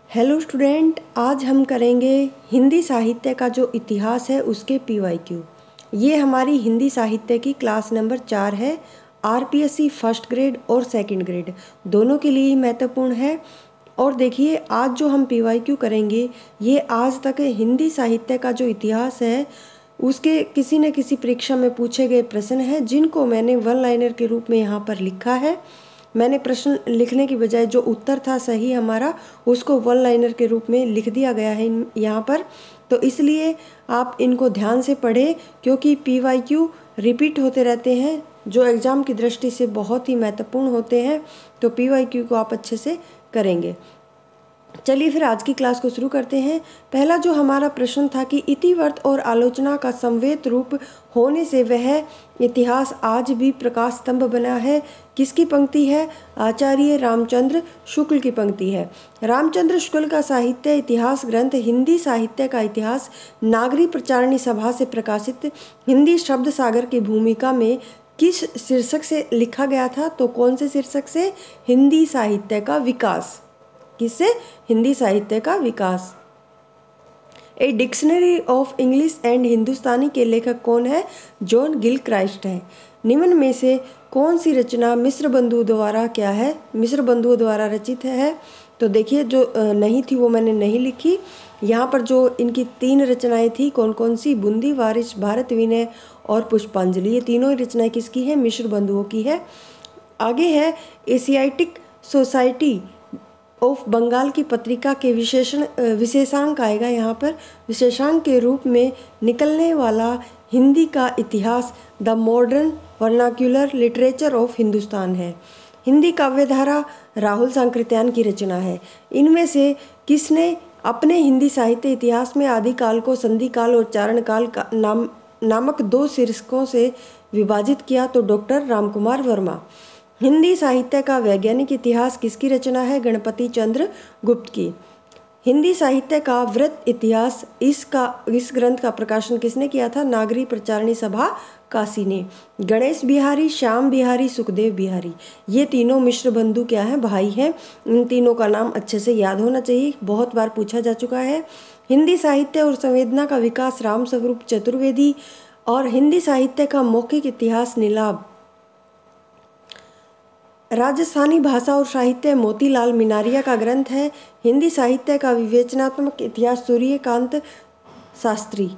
Hello student, आज हम करेंगे हिंदी साहित्य का जो इतिहास है उसके पीवाईक्यू। ये हमारी हिंदी साहित्य की क्लास नंबर 4 है। आरपीएससी फर्स्ट ग्रेड और सेकंड ग्रेड दोनों के लिए ही महत्वपूर्ण है। और देखिए, आज जो हम पीवाईक्यू करेंगे ये आज तक हिंदी साहित्य का जो इतिहास है उसके किसी न किसी परीक्षा में पूछे गए प्रश्न हैं, जिनको मैंने वन लाइनर के रूप में यहाँ पर लिखा है। मैंने प्रश्न लिखने की बजाय जो उत्तर था सही हमारा, उसको वन लाइनर के रूप में लिख दिया गया है यहाँ पर। तो इसलिए आप इनको ध्यान से पढ़ें, क्योंकि पीवाईक्यू रिपीट होते रहते हैं जो एग्ज़ाम की दृष्टि से बहुत ही महत्वपूर्ण होते हैं। तो पीवाईक्यू को आप अच्छे से करेंगे। चलिए फिर आज की क्लास को शुरू करते हैं। पहला जो हमारा प्रश्न था कि इतिवृत्त और आलोचना का समवेत रूप होने से वह इतिहास आज भी प्रकाश स्तंभ बना है। किसकी पंक्ति है? आचार्य रामचंद्र शुक्ल की पंक्ति है। रामचंद्र शुक्ल का साहित्य इतिहास ग्रंथ हिंदी साहित्य का इतिहास नागरी प्रचारणी सभा से प्रकाशित हिंदी शब्द सागर की भूमिका में किस शीर्षक से लिखा गया था? तो कौन से शीर्षक से? हिंदी साहित्य का विकास। किससे? हिंदी साहित्य का विकास। A dictionary of English and Hindustani के लेखक कौन है? जॉन गिलक्राइस्ट है। निम्न में से कौन सी रचना मिश्र बंधुओं द्वारा क्या है? मिश्र बंधुओं द्वारा रचित है। तो देखिए, जो नहीं थी वो मैंने नहीं लिखी। यहाँ पर जो इनकी 3 रचनाएं थी, कौन कौन सी? बूंदी वारिस, भारत विनय और पुष्पांजलि। ये तीनों रचनाएं किसकी है? मिश्र बंधुओं की है। आगे है एशियाटिक सोसाइटी ऑफ बंगाल की पत्रिका के विशेषांक आएगा। यहाँ पर विशेषांक के रूप में निकलने वाला हिंदी का इतिहास the modern vernacular literature of Hindustan है। हिंदी काव्यधारा राहुल सांकृत्यायन की रचना है। इनमें से किसने अपने हिंदी साहित्य इतिहास में आदिकाल को संधिकाल और चारणकाल का नामक 2 शीर्षकों से विभाजित किया? तो डॉक्टर रामकुमार वर्मा। हिंदी साहित्य का वैज्ञानिक इतिहास किसकी रचना है? गणपति चंद्र गुप्त की। हिंदी साहित्य का वृत्त इतिहास इस ग्रंथ का प्रकाशन किसने किया था? नागरी प्रचारणी सभा काशी ने। गणेश बिहारी, श्याम बिहारी, सुखदेव बिहारी, ये तीनों मिश्र बंधु क्या हैं? भाई हैं। इन तीनों का नाम अच्छे से याद होना चाहिए, बहुत बार पूछा जा चुका है। हिंदी साहित्य और संवेदना का विकास राम स्वरूप चतुर्वेदी। और हिंदी साहित्य का मौखिक इतिहास नीलाभ। राजस्थानी भाषा और साहित्य मोतीलाल मिनारिया का ग्रंथ है। हिंदी साहित्य का विवेचनात्मक इतिहास सूर्यकांत शास्त्री।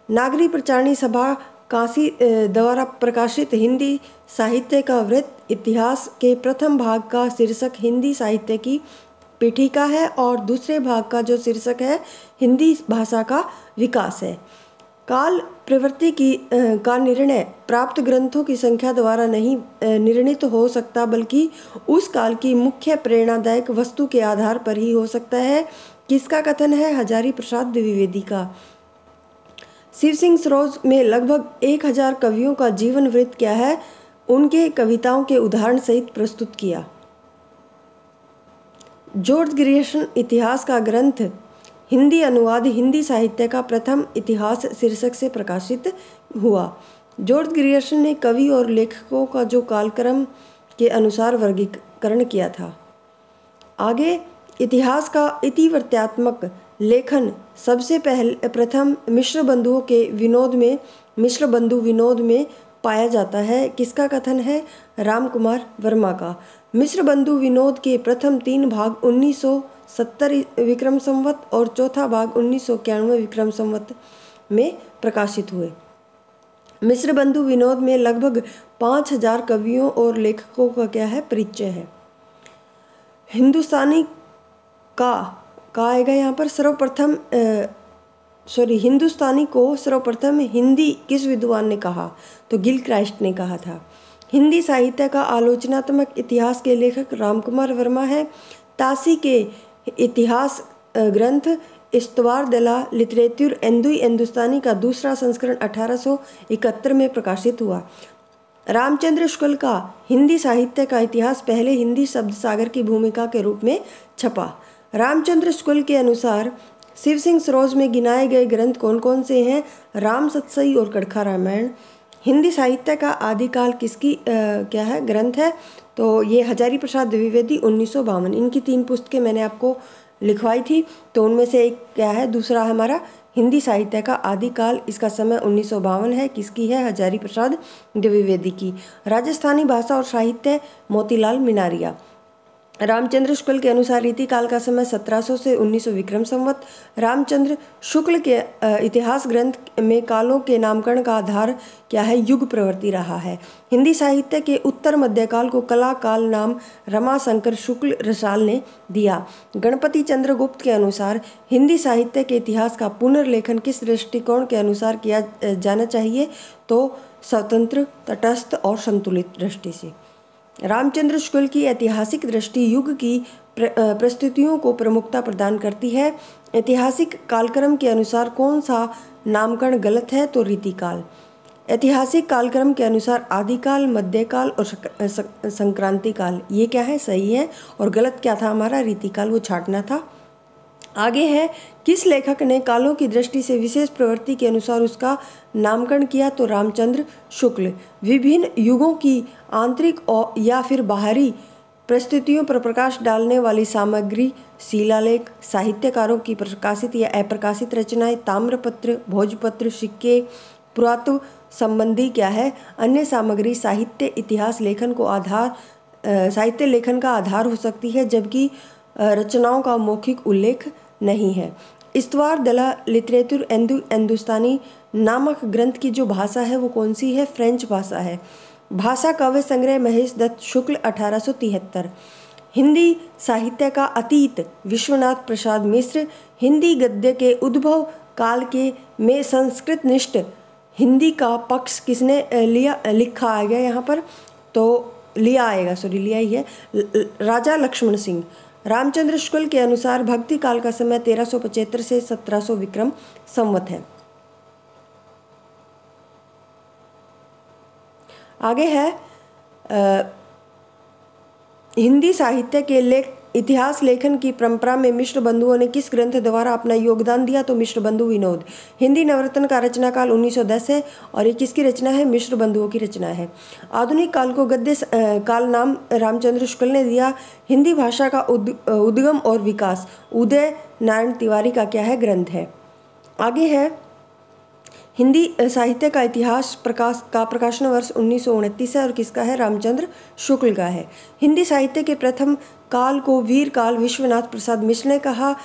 नागरी प्रचारणी सभा काशी द्वारा प्रकाशित हिंदी साहित्य का वृत्त इतिहास के प्रथम भाग का शीर्षक हिंदी साहित्य की पीठिका है, और दूसरे भाग का जो शीर्षक है हिंदी भाषा का विकास है। काल प्रवृत्ति का निर्णय प्राप्त ग्रंथों की संख्या द्वारा नहीं निर्णित हो सकता, बल्कि उस काल की मुख्य प्रेरणादायक वस्तु के आधार पर ही हो सकता है। किसका कथन है? हजारी प्रसाद द्विवेदी का। शिव सिंह सरोज में लगभग 1000 कवियों का जीवन वृत्त क्या है? उनके कविताओं के उदाहरण सहित प्रस्तुत किया। जॉर्ज ग्रियर्सन इतिहास का ग्रंथ हिंदी अनुवाद हिंदी साहित्य का प्रथम इतिहास शीर्षक से प्रकाशित हुआ। जॉर्ज ग्रियर्सन ने कवि और लेखकों का जो कालक्रम के अनुसार वर्गीकरण किया था। आगे इतिहास का इतिवृत्तात्मक लेखन सबसे प्रथम मिश्र बंधु विनोद में पाया जाता है। किसका कथन है? रामकुमार वर्मा का। मिश्र बंधु विनोद के प्रथम 3 भाग 1970 विक्रम संवत और चौथा भाग 1991 विक्रम संवत में प्रकाशित हुए। मिश्र बंधु विनोद में लगभग 5000 कवियों और लेखकों का क्या है? परिचय है। हिंदुस्तानी का आएगा यहाँ पर हिंदुस्तानी को सर्वप्रथम हिंदी किस विद्वान ने कहा? तो गिलक्राइस्ट ने कहा था। हिंदी साहित्य का आलोचनात्मक इतिहास के लेखक रामकुमार वर्मा है। ताशी के इतिहास ग्रंथ इस्तवार दला लिटरेचर हिंदुस्तानी का दूसरा संस्करण 1871 में प्रकाशित हुआ। रामचंद्र शुक्ल का हिंदी साहित्य का इतिहास पहले हिंदी शब्द सागर की भूमिका के रूप में छपा। रामचंद्र शुक्ल के अनुसार शिव सिंह सरोज में गिनाए गए ग्रंथ कौन कौन से हैं? राम सतसई और कड़खा रामायण। हिंदी साहित्य का आदिकाल किसकी क्या है? ग्रंथ है। तो ये हजारी प्रसाद द्विवेदी 1952। इनकी 3 पुस्तकें मैंने आपको लिखवाई थी। तो उनमें से एक क्या है, दूसरा हमारा हिंदी साहित्य का आदिकाल, इसका समय 1952 है। किसकी है? हजारी प्रसाद द्विवेदी की। राजस्थानी भाषा और साहित्य, मोतीलाल मिनारिया। रामचंद्र शुक्ल के अनुसार रीतिकाल का समय 1700 से 1900 विक्रम संवत। रामचंद्र शुक्ल के इतिहास ग्रंथ में कालों के नामकरण का आधार क्या है? युग प्रवृत्ति रहा है। हिंदी साहित्य के उत्तर मध्यकाल को कला काल नाम रमाशंकर शुक्ल रसाल ने दिया। गणपति चंद्र गुप्त के अनुसार हिंदी साहित्य के इतिहास का पुनर्लेखन किस दृष्टिकोण के अनुसार किया जाना चाहिए? तो स्वतंत्र, तटस्थ और संतुलित दृष्टि से। रामचंद्र शुक्ल की ऐतिहासिक दृष्टि युग की परिस्थितियों को प्रमुखता प्रदान करती है। ऐतिहासिक कालक्रम के अनुसार कौन सा नामकरण गलत है? तो रीतिकाल। ऐतिहासिक कालक्रम के अनुसार आदिकाल, मध्यकाल और संक्रांति काल, ये क्या है? सही है। और गलत क्या था हमारा? रीतिकाल, वो छांटना था। आगे है, किस लेखक ने कालों की दृष्टि से विशेष प्रवृत्ति के अनुसार उसका नामकरण किया? तो रामचंद्र शुक्ल। विभिन्न युगों की आंतरिक और या फिर बाहरी परिस्थितियों पर प्रकाश डालने वाली सामग्री, शिलालेख, साहित्यकारों की प्रकाशित या अप्रकाशित रचनाएं, ताम्रपत्र, भोजपत्र, सिक्के, पुरातत्व संबंधी क्या है? अन्य सामग्री साहित्य इतिहास लेखन को साहित्य लेखन का आधार हो सकती है, जबकि रचनाओं का मौखिक उल्लेख नहीं है। इस्तवार दला लिटरेचर हिंदुस्तानी नामक ग्रंथ की जो भाषा है वो कौन सी है? फ्रेंच भाषा है। भाषा काव्य संग्रह महेश दत्त शुक्ल 1873। हिंदी साहित्य का अतीत विश्वनाथ प्रसाद मिश्र। हिंदी गद्य के उद्भव काल के में संस्कृत निष्ठ हिंदी का पक्ष किसने लिखा आएगा यहाँ पर? तो लिया ही है, राजा लक्ष्मण सिंह। रामचंद्र शुक्ल के अनुसार भक्ति काल का समय 1375 से 1700 विक्रम संवत है। आगे है हिंदी साहित्य के इतिहास लेखन की परंपरा में मिश्र बंधुओं ने किस ग्रंथ द्वारा अपना योगदान दिया? तो मिश्र बंधु विनोद। हिंदी नवरत्न का रचना काल 1910 है और ये किसकी रचना है? मिश्र बंधुओं की रचना है। आधुनिक काल को गद्य काल नाम रामचंद्र शुक्ल ने दिया। हिंदी भाषा का उद्गम और विकास उदय नारायण तिवारी का क्या है? ग्रंथ है। आगे है, हिंदी साहित्य का इतिहास प्रकाशन वर्ष 1929 है और किसका है? रामचंद्र शुक्ल का है। हिंदी साहित्य के प्रथम काल को वीर काल विश्वनाथ प्रसाद मिश्र ने कहा।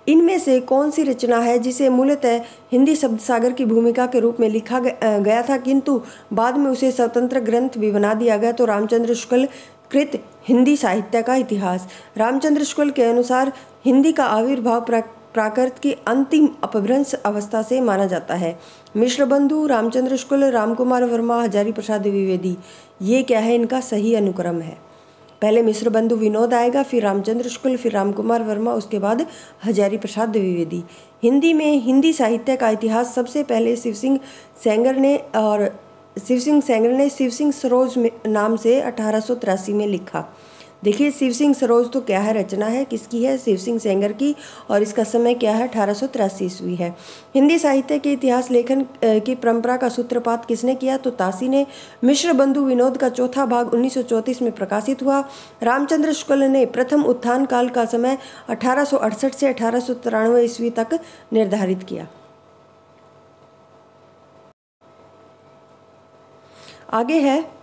इनमें से कौन सी रचना है जिसे मूलतः हिंदी शब्द सागर की भूमिका के रूप में लिखा गया था, किंतु बाद में उसे स्वतंत्र ग्रंथ भी बना दिया गया? तो रामचंद्र शुक्ल कृत हिंदी साहित्य का इतिहास। रामचंद्र शुक्ल के अनुसार हिंदी का आविर्भाव प्राकृत की अंतिम अपभ्रंश अवस्था से माना जाता है। मिश्र बंधु, रामचंद्र शुक्ल, रामकुमार वर्मा, हजारी प्रसाद द्विवेदी, ये क्या है? इनका सही अनुक्रम है। पहले मिश्र बंधु विनोद आएगा, फिर रामचंद्र शुक्ल, फिर रामकुमार वर्मा, उसके बाद हजारी प्रसाद द्विवेदी। हिंदी में हिंदी साहित्य का इतिहास सबसे पहले शिव सिंह सेंगर ने शिव सिंह सरोज नाम से 1883 में लिखा। देखिए, शिव सिंह सरोज तो क्या है? रचना है, किसकी है? शिव सिंह सेंगर की, और इसका समय क्या है? 1883 ईस्वी है। हिंदी साहित्य के इतिहास लेखन की परंपरा का सूत्रपात किसने किया? तो तासी ने। मिश्र बंधु विनोद का चौथा भाग 1934 में प्रकाशित हुआ। रामचंद्र शुक्ल ने प्रथम उत्थान काल का समय 1868 से 1893 ईस्वी तक निर्धारित किया। आगे है,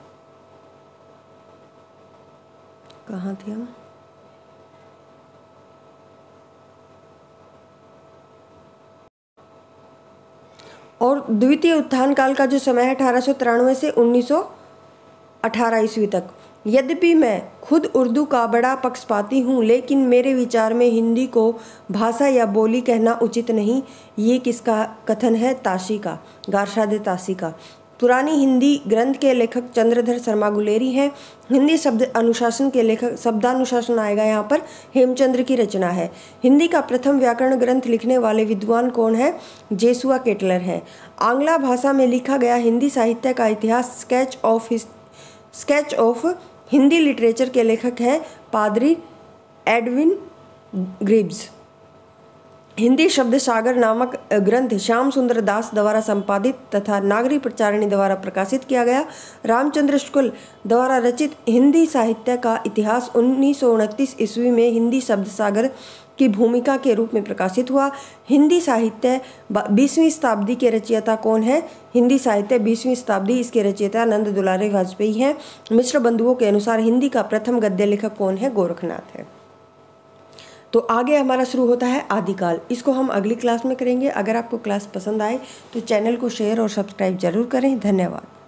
कहाँ थे हम? और द्वितीय उत्थान काल का जो समय है 1893 से 1918 ईस्वी तक। यद्यपि मैं खुद उर्दू का बड़ा पक्षपाती हूँ, लेकिन मेरे विचार में हिंदी को भाषा या बोली कहना उचित नहीं। ये किसका कथन है? ताशी का, गारशादे ताशी का। पुरानी हिंदी ग्रंथ के लेखक चंद्रधर शर्मा गुलेरी हैं। हिंदी शब्द अनुशासन के लेखक, शब्दानुशासन आएगा यहाँ पर, हेमचंद्र की रचना है। हिंदी का प्रथम व्याकरण ग्रंथ लिखने वाले विद्वान कौन है? जेसुआ केटलर है। आंग्ला भाषा में लिखा गया हिंदी साहित्य का इतिहास स्केच ऑफ हिंदी लिटरेचर के लेखक हैं पादरी एडविन ग्रिब्स। हिंदी शब्द सागर नामक ग्रंथ श्याम सुंदर दास द्वारा संपादित तथा नागरी प्रचारिणी द्वारा प्रकाशित किया गया। रामचंद्र शुक्ल द्वारा रचित हिंदी साहित्य का इतिहास 1929 ईस्वी में हिंदी शब्द सागर की भूमिका के रूप में प्रकाशित हुआ। हिंदी साहित्य 20वीं शताब्दी के रचयिता कौन है? हिंदी साहित्य 20वीं शताब्दी, इसके रचयिता नंद दुलारे वाजपेयी हैं। मिश्र बंधुओं के अनुसार हिंदी का प्रथम गद्य लेखक कौन है? गोरखनाथ है। तो आगे हमारा शुरू होता है आदिकाल। इसको हम अगली क्लास में करेंगे। अगर आपको क्लास पसंद आए तो चैनल को शेयर और सब्सक्राइब जरूर करें। धन्यवाद।